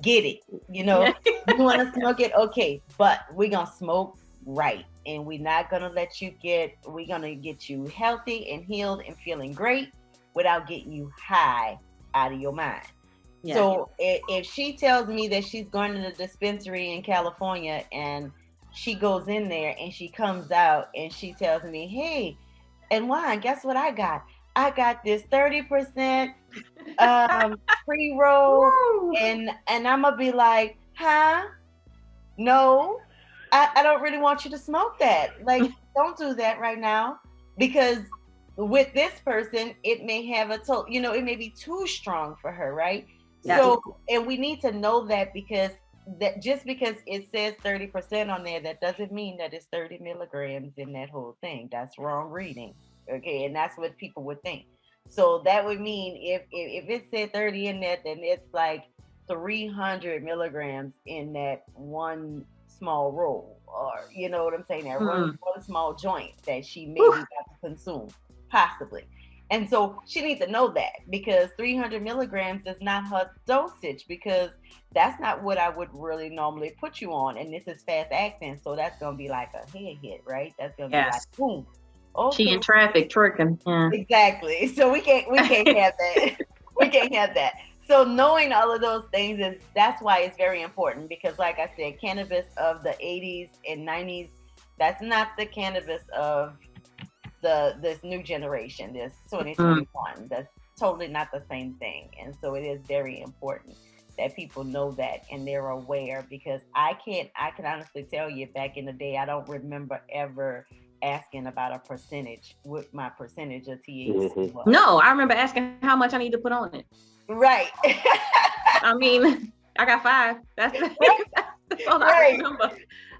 get it. You know, you want to smoke it? Okay, but we're going to smoke right. And we're not going to let you we're going to get you healthy and healed and feeling great without getting you high out of your mind. Yeah. So if she tells me that she's going to the dispensary in California and she goes in there and she comes out and she tells me, hey, and Juan, guess what I got? I got this 30% pre-roll, and I'm gonna be like, huh? No, I don't really want you to smoke that. Like, don't do that right now, because with this person, it may have it may be too strong for her, right? Yeah. So, and we need to know that, because that just because it says 30% on there, that doesn't mean that it's 30 milligrams in that whole thing. That's wrong reading. Okay, and that's what people would think. So that would mean if it said 30 in that, then it's like 300 milligrams in that one small roll, or you know what I'm saying, that one small joint that she maybe got to consume, possibly. And so she needs to know that, because 300 milligrams is not her dosage, because that's not what I would really normally put you on. And this is fast acting. So that's going to be like a head hit, right? That's going to be like, boom. Okay. She in traffic twerking. Yeah. Exactly. So we can't have that. We can't have that. So knowing all of those things that's why it's very important, because like I said, cannabis of the 80s and 90s, that's not the cannabis of this new generation, this 2021. That's totally not the same thing. And so it is very important that people know that and they're aware, because I can honestly tell you, back in the day, I don't remember ever asking about a percentage, what my percentage of THC was. No, I remember asking how much I need to put on it. Right. I mean, I got 5. That's all I remember.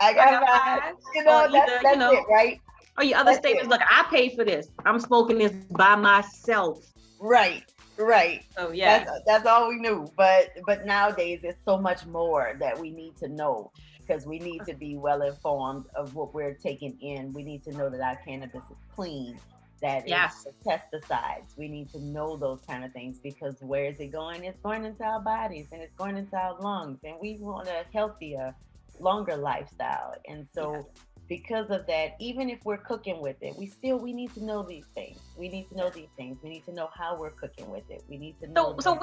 I got 5. You know, that's it, right? Or your other statements, look, I paid for this. I'm smoking this by myself. Right. So yeah, that's all we knew. But nowadays, it's so much more that we need to know, because we need to be well informed of what we're taking in. We need to know that our cannabis is clean, that it's pesticides. We need to know those kind of things, because where is it going? It's going into our bodies, and it's going into our lungs, and we want a healthier, longer lifestyle. And so because of that, even if we're cooking with it, we need to know these things. We need to know these things. We need to know how we're cooking with it. We need to know. So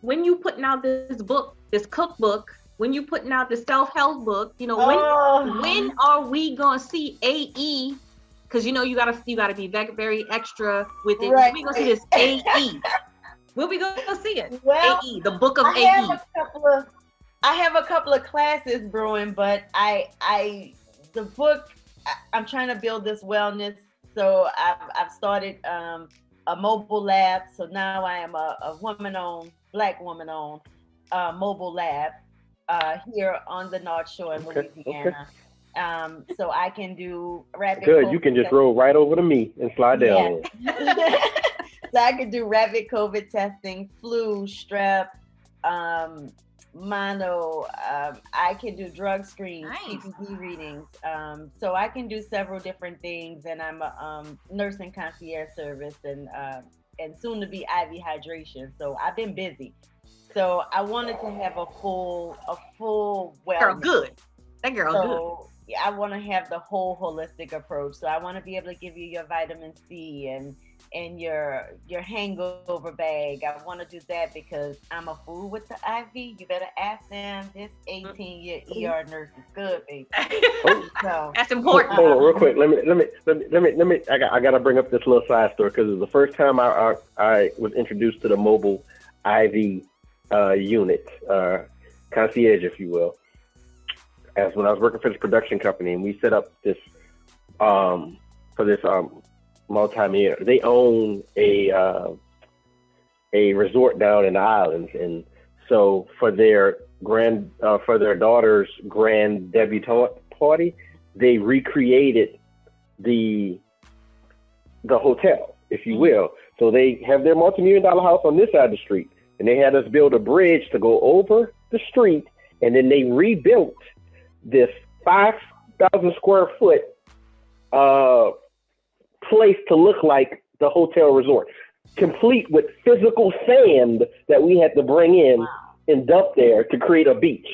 when you putting out this book, this cookbook, when you putting out the self-help book, you know, when are we gonna see AE? Because you know you gotta be very, very extra with it. Right. We gonna see this AE. When we gonna see it? Well, AE, the book of AE. I have a couple of classes brewing, but the book, I'm trying to build this wellness. So I've started a mobile lab. So now I am a Black woman-owned mobile lab here on the North Shore in Louisiana. Okay. So I can do rapid. Good. COVID you can just roll right over to me and slide down. So I can do rapid COVID testing, flu, strep, mono. I can do drug screens, PPD readings. So I can do several different things, and I'm a nursing concierge service, and soon to be IV hydration. So I've been busy. So I wanted to have a full wellness. Girl, good. That girl, good. Yeah, I want to have the whole holistic approach. So I want to be able to give you your vitamin C and your hangover bag. I want to do that because I'm a fool with the IV. You better ask them. This 18-year ER nurse is good, baby. So that's important. Hold on, real quick. Let me. I got to bring up this little side story, because it was the first time I was introduced to the mobile IV unit, concierge, if you will. As when I was working for this production company, and we set up this for this multi-million. They own a resort down in the islands, and so for their daughter's grand debutante party, they recreated the hotel, if you will. So they have their multi-million-dollar house on this side of the street, and they had us build a bridge to go over the street, and then they rebuilt this 5,000 square foot place to look like the hotel resort, complete with physical sand that we had to bring in and dump there to create a beach.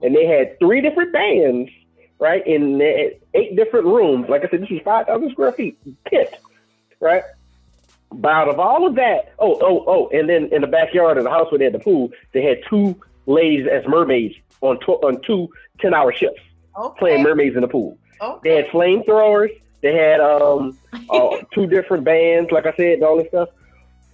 And they had 3 different bands, right? And they had 8 different rooms. Like I said, this is 5,000 square feet pit, right? But out of all of that, and then in the backyard of the house where they had the pool, they had 2 ladies as mermaids on 2 10-hour shifts, playing mermaids in the pool. Okay. They had flamethrowers. They had 2 different bands, like I said, and all this stuff.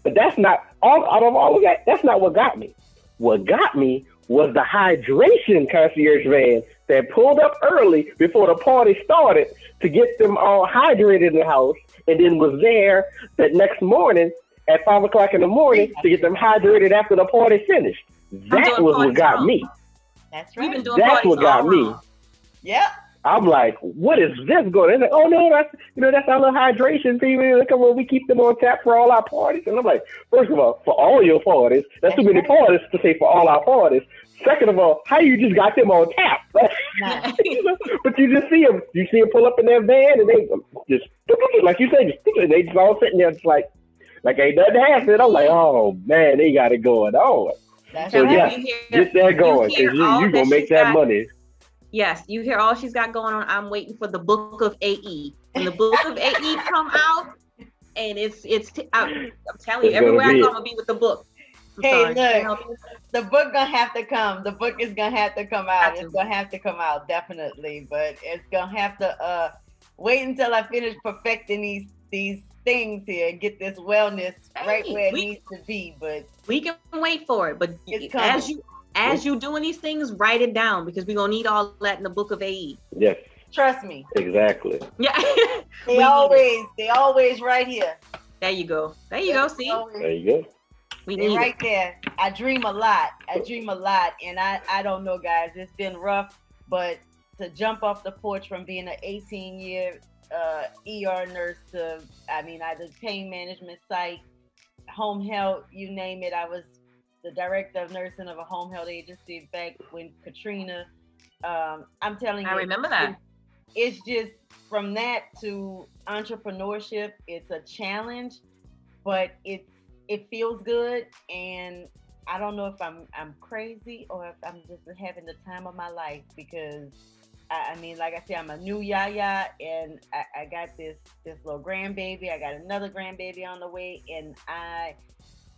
But that's not out of all of that. That's not what got me. What got me was the hydration concierge van that pulled up early before the party started to get them all hydrated in the house, and then was there that next morning at 5 o'clock in the morning to get them hydrated after the party finished. That was what got me. That's right. That's what got me. Yep. I'm like, what is this going? They're like, oh no, that's our little hydration people. Come on, we keep them on tap for all our parties. And I'm like, first of all, for all your parties, that's too many parties to say for all our parties. Second of all, how you just got them on tap? But you just see them. You see them pull up in their van, and they just, like you said, they just all sitting there, just like, like ain't nothing happened. I'm like, oh man, they got it going on. That's So right. yeah, get that going because you gonna make that money. Yes, you hear all she's got going on. I'm waiting for the book of AE. When the book of AE come out, and I'm telling you, everywhere I go, I'm gonna be with the book. Look, the book gonna have to come. The book is gonna have to come out. It's gonna have to come out, definitely. But it's gonna have to wait until I finish perfecting these things here and get this wellness right where it needs to be. But we can wait for it. But as you doing these things, write it down because we're gonna need all that in the book of AE. Yes. Trust me. Exactly. Yeah. they always right here. There you go. See? There you go. They're right there. I dream a lot. And I don't know, guys. It's been rough, but to jump off the porch from being an 18-year ER nurse to, either pain management site, home health, you name it. I was the director of nursing of a home health agency back when Katrina. I'm telling you. I remember that. It's just from that to entrepreneurship. It's a challenge, but it feels good. And I don't know if I'm crazy or if I'm just having the time of my life because like I said, I'm a new yaya and I got this little grandbaby. I got another grandbaby on the way, and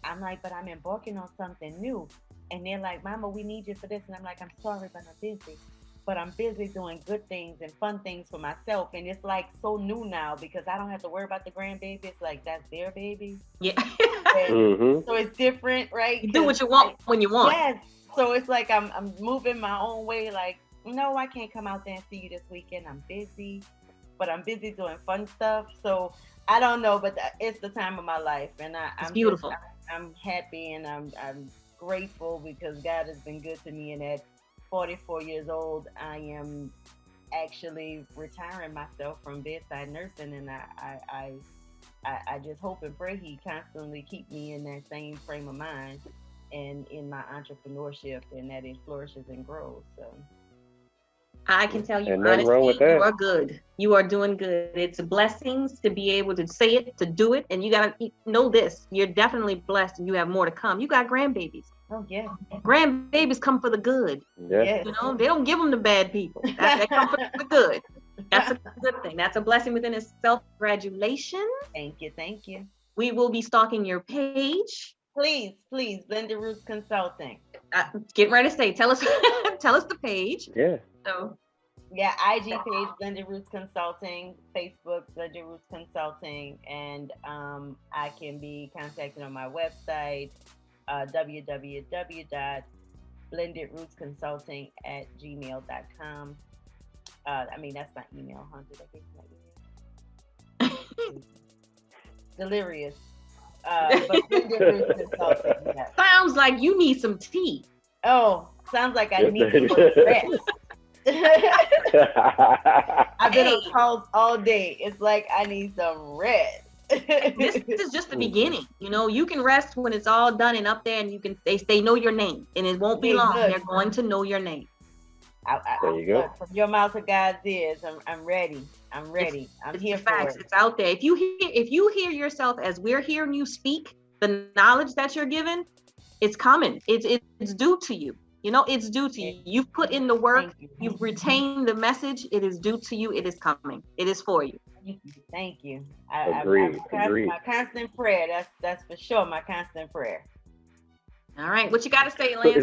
I'm like, but I'm embarking on something new. And they're like, Mama, we need you for this. And I'm like, I'm sorry, but I'm busy. But I'm busy doing good things and fun things for myself. And it's like so new now because I don't have to worry about the grandbaby. It's like, that's their baby. Yeah. So it's different, right? You do what you want when you want. Yes. So it's like I'm moving my own way. Like, no, I can't come out there and see you this weekend. I'm busy. But I'm busy doing fun stuff. So I don't know, but it's the time of my life. And I'm beautiful. I'm happy and I'm grateful because God has been good to me. And at 44 years old, I am actually retiring myself from bedside nursing, and I just hope and pray He constantly keep me in that same frame of mind and in my entrepreneurship, and that it flourishes and grows. So I can tell you honestly, you are good. You are doing good. It's blessings to be able to say it, to do it, and you gotta know this. You're definitely blessed, and you have more to come. You got grandbabies. Oh, yes. Grandbabies come for the good. Yes. You know, they don't give them to bad people. They come for the good. That's a good thing. That's a blessing within itself. Congratulations. Thank you. We will be stalking your page. Please, Blended Roots Consulting. Get ready to say, tell us the page. Yeah. So, yeah, IG page, Blended Roots Consulting, Facebook, Blended Roots Consulting, and I can be contacted on my website, www.blendedrootsconsulting@gmail.com. That's my email, huh? Did I get my email? Delirious. But Blended Roots Consulting, yes. Sounds like you need some tea. Oh, sounds like I need some rest. I've been on calls all day. It's like I need some rest. This is just the beginning. You know, you can rest when it's all done and up there, and they know your name, and it won't be long. They're going to know your name. There you go. From your mouth to God's ears, I'm ready. I'm here for it. It's out there. If you hear yourself as we're hearing you speak, the knowledge that you're given, it's coming. It's due to you. You know, it's due to you. You've put in the work. You've retained the message. It is due to you. It is coming. It is for you. Thank you. Agreed. My constant prayer. That's for sure. My constant prayer. All right. What you got to say, Lance? So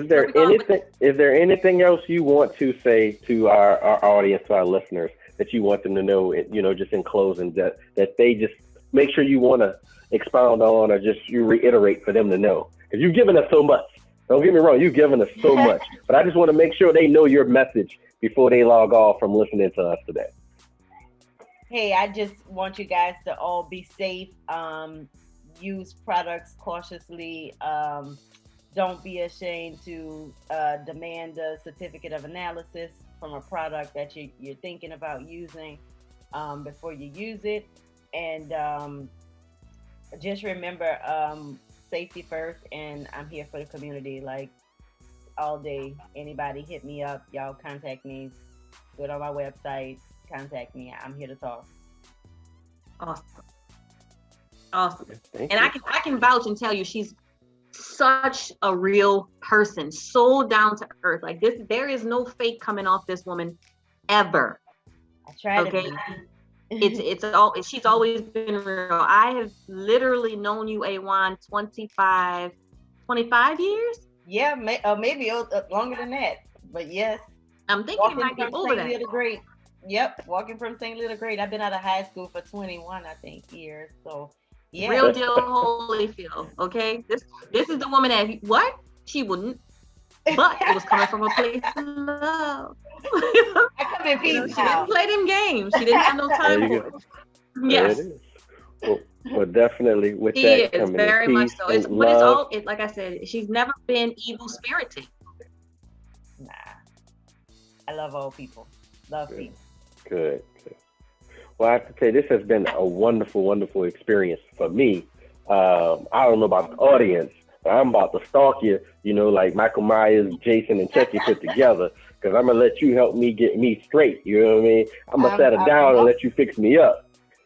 is there anything else you want to say to our audience, to our listeners, that you want them to know, you know, just in closing, that they just make sure you want to expound on, or just you reiterate for them to know? Because you've given us so much. Don't get me wrong, you've given us so much, but I just want to make sure they know your message before they log off from listening to us today. Hey, I just want you guys to all be safe. Use products cautiously. Don't be ashamed to demand a certificate of analysis from a product that you're thinking about using before you use it. And just remember, safety first, and I'm here for the community, like all day. Anybody hit me up, y'all contact me, go to my website, contact me. I'm here to talk. Awesome. Awesome. Thank And you. I can vouch and tell you she's such a real person, so down to earth. Like this, there is no fake coming off this woman ever. I try to Okay. be. It's all, she's always been real. I have literally known you, Adjuan, 25 years. Yeah, maybe longer than that. But yes, I'm thinking it walking might be from over St. that. Leo to Great. Yep, walking from St. Leo to Great. I've been out of high school for 21, I think, years. So yeah. Real deal Holyfield. Okay. This is the woman that what? She wouldn't. But it was coming from a place of love. I come in You know, peace she now. didn't play them games. She didn't have no There time you for go. it. There Yes. it is. Well, definitely with He that is coming in very much peace so. and But it's love. all like I said, she's never been evil spirited. Nah. I love all people. Love Good. people. Good. Well, I have to say, this has been a wonderful, wonderful experience for me. I don't know about the audience, but I'm about to stalk you, like Michael Myers, Jason, and Chucky put together, because I'm going to let you help me get me straight. You know what I mean? I'm going to set it down and let you fix me up.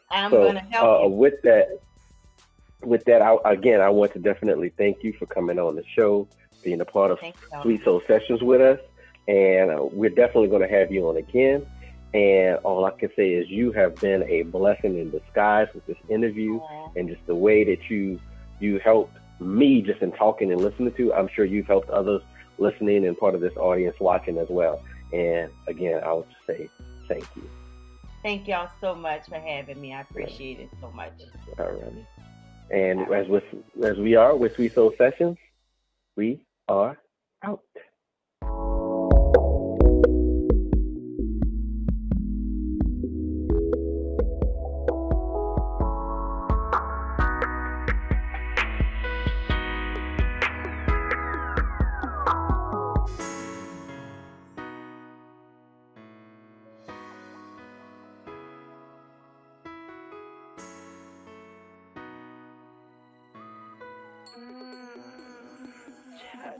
I'm going to help you. With that, I want to definitely thank you for coming on the show, being a part of Sweet Soul Sessions with us. And we're definitely going to have you on again. And all I can say is you have been a blessing in disguise with this interview, and just the way that you helped me just in talking and listening to. I'm sure you've helped others listening and part of this audience watching as well. And again, I would say thank you. Thank y'all so much for having me. I appreciate it so much. All right. And as we are with Sweet Soul Sessions, we are out. Touch,